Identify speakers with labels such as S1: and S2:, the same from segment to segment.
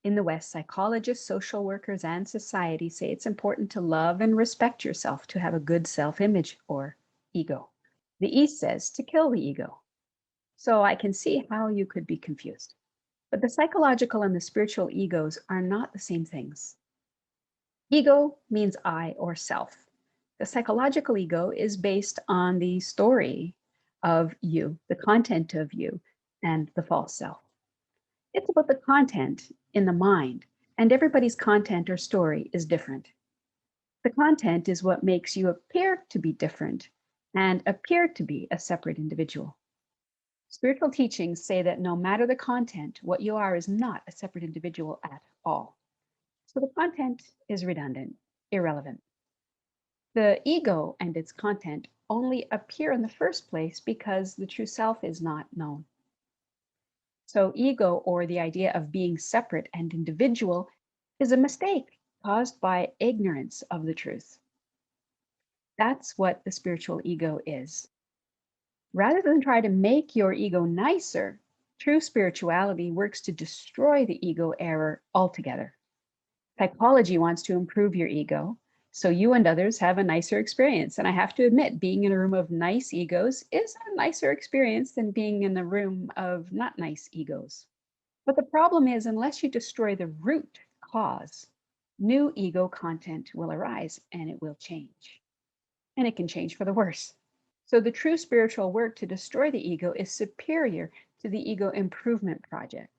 S1: In the West, psychologists, social workers, and society say it's important to love and respect yourself to have a good self image or ego. The East says to kill the ego. So I can see how you could be confused. But the psychological and the spiritual egos are not the same things. Ego means I or self. The psychological ego is based on the story of you, the content of you, and the false self. It's about the content in the mind, and everybody's content or story is different. The content is what makes you appear to be different and appear to be a separate individual. Spiritual teachings say that no matter the content, what you are is not a separate individual at all. So the content is redundant, irrelevant. The ego and its content only appear in the first place because the true self is not known. So, ego, or the idea of being separate and individual, is a mistake caused by ignorance of the truth. That's what the spiritual ego is. Rather than try to make your ego nicer, true spirituality works to destroy the ego error altogether. Psychology wants to improve your ego so you and others have a nicer experience. And I have to admit, being in a room of nice egos is a nicer experience than being in the room of not nice egos. But the problem is, unless you destroy the root cause, new ego content will arise and it will change. And it can change for the worse. So the true spiritual work to destroy the ego is superior to the ego improvement project.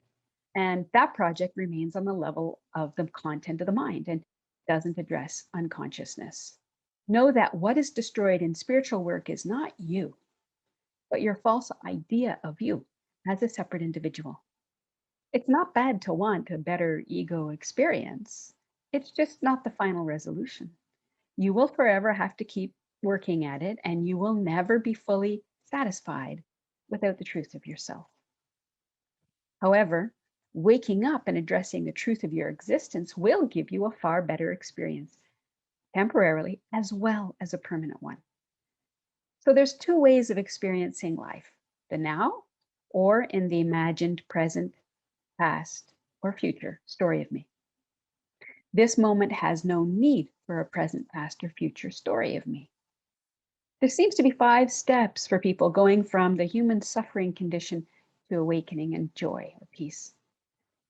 S1: And that project remains on the level of the content of the mind and doesn't address unconsciousness. Know that what is destroyed in spiritual work is not you, but your false idea of you as a separate individual. It's not bad to want a better ego experience. It's just not the final resolution. You will forever have to keep working at it, and you will never be fully satisfied without the truth of yourself. However, waking up and addressing the truth of your existence will give you a far better experience, temporarily as well as a permanent one. So there's two ways of experiencing life: the now, or in the imagined present, past, or future story of me. This moment has no need for a present, past, or future story of me. There seems to be 5 steps for people going from the human suffering condition to awakening and joy or peace.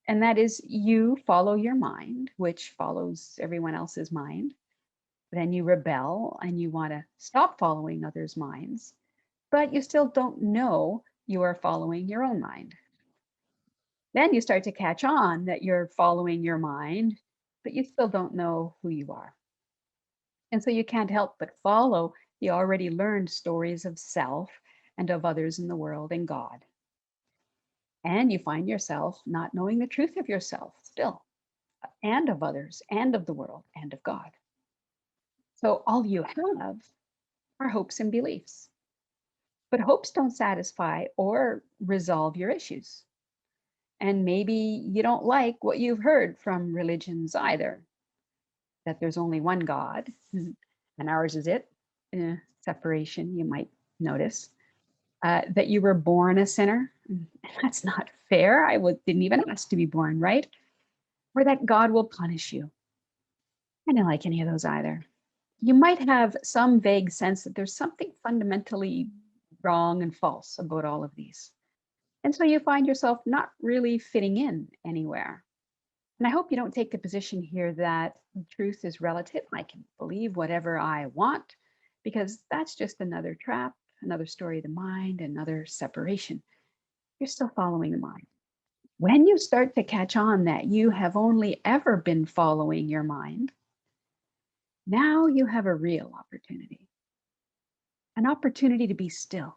S1: And that is, you follow your mind, which follows everyone else's mind. Then you rebel and you want to stop following others' minds, but you still don't know you are following your own mind. Then you start to catch on that you're following your mind, but you still don't know who you are. And so you can't help but follow the already learned stories of self and of others in the world and God. And you find yourself not knowing the truth of yourself still, and of others, and of the world, and of God. So all you have are hopes and beliefs. But hopes don't satisfy or resolve your issues. And maybe you don't like what you've heard from religions either, that there's only one God, and ours is it. Separation, you might notice. That you were born a sinner. That's not fair. Didn't even ask to be born, right? Or that God will punish you. I don't like any of those either. You might have some vague sense that there's something fundamentally wrong and false about all of these. And so you find yourself not really fitting in anywhere. And I hope you don't take the position here that truth is relative. I can believe whatever I want, because that's just another trap, another story of the mind, another separation. You're still following the mind. When you start to catch on that you have only ever been following your mind, now you have a real opportunity, an opportunity to be still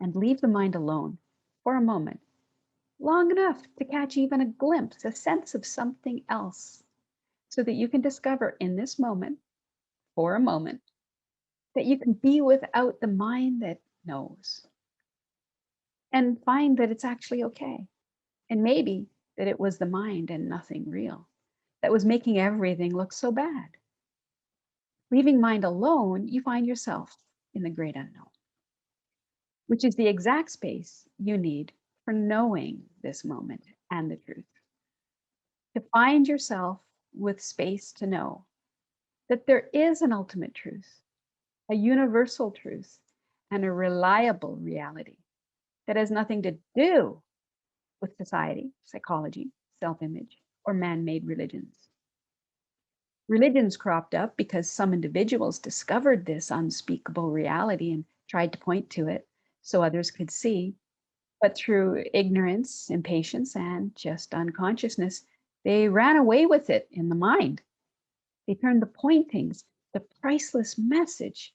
S1: and leave the mind alone for a moment, long enough to catch even a glimpse, a sense of something else, so that you can discover in this moment, for a moment, that you can be without the mind that knows and find that it's actually okay. And maybe that it was the mind and nothing real that was making everything look so bad. Leaving mind alone, you find yourself in the great unknown, which is the exact space you need for knowing this moment and the truth. to find yourself with space to know that there is an ultimate truth, a universal truth, and a reliable reality that has nothing to do with society, psychology, self image, or man made religions. Religions cropped up because some individuals discovered this unspeakable reality and tried to point to it so others could see. But through ignorance, impatience, and just unconsciousness, they ran away with it in the mind. They turned the pointings, the priceless message,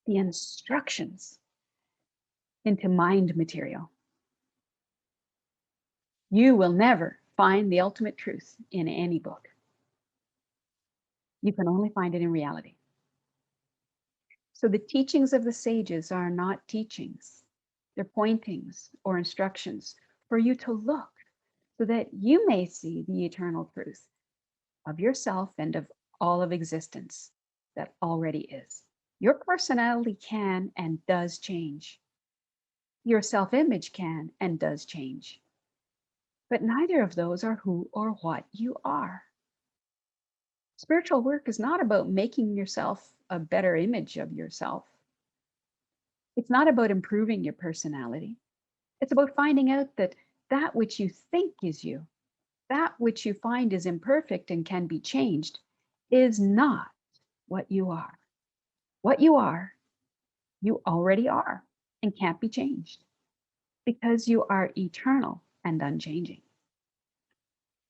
S1: the instructions into mind material. You will never find the ultimate truth in any book. You can only find it in reality. So the teachings of the sages are not teachings, they're pointings or instructions for you to look so that you may see the eternal truth of yourself and of all of existence that already is. Your personality can and does change. Your self image can and does change. But neither of those are who or what you are. Spiritual work is not about making yourself a better image of yourself. It's not about improving your personality. It's about finding out that that which you think is you, that which you find is imperfect and can be changed, is not what you are. What you already are and can't be changed because you are eternal and unchanging.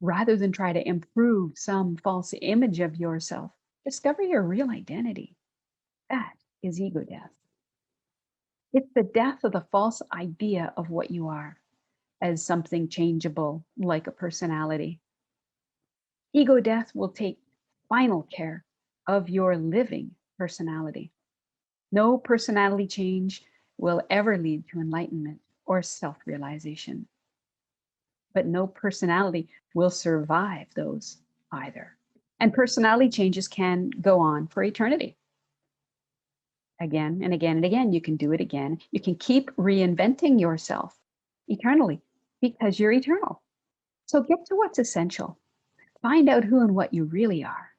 S1: Rather than try to improve some false image of yourself, discover your real identity. That is ego death. It's the death of the false idea of what you are as something changeable like a personality. Ego death will take final care of your living personality. No personality change will ever lead to enlightenment or self realization, but no personality will survive those either. And personality changes can go on for eternity. Again and again and again, you can do it again. You can keep reinventing yourself eternally because you're eternal. So get to what's essential. Find out who and what you really are.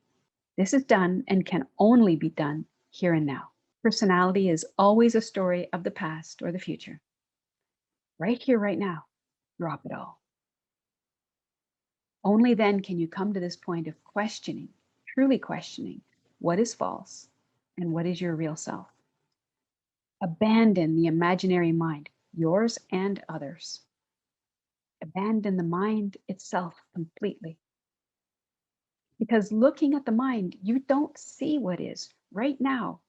S1: This is done and can only be done here and now. Personality is always a story of the past or the future. Right here, right now, drop it all. Only then can you come to this point of questioning, truly questioning what is false and what is your real self. Abandon the imaginary mind, yours and others. Abandon the mind itself completely. Because looking at the mind, you don't see what is right now,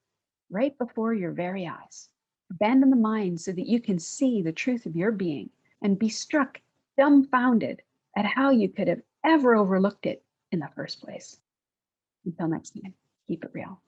S1: right before your very eyes. Abandon the mind so that you can see the truth of your being and be struck, dumbfounded at how you could have ever overlooked it in the first place. Until next time, keep it real.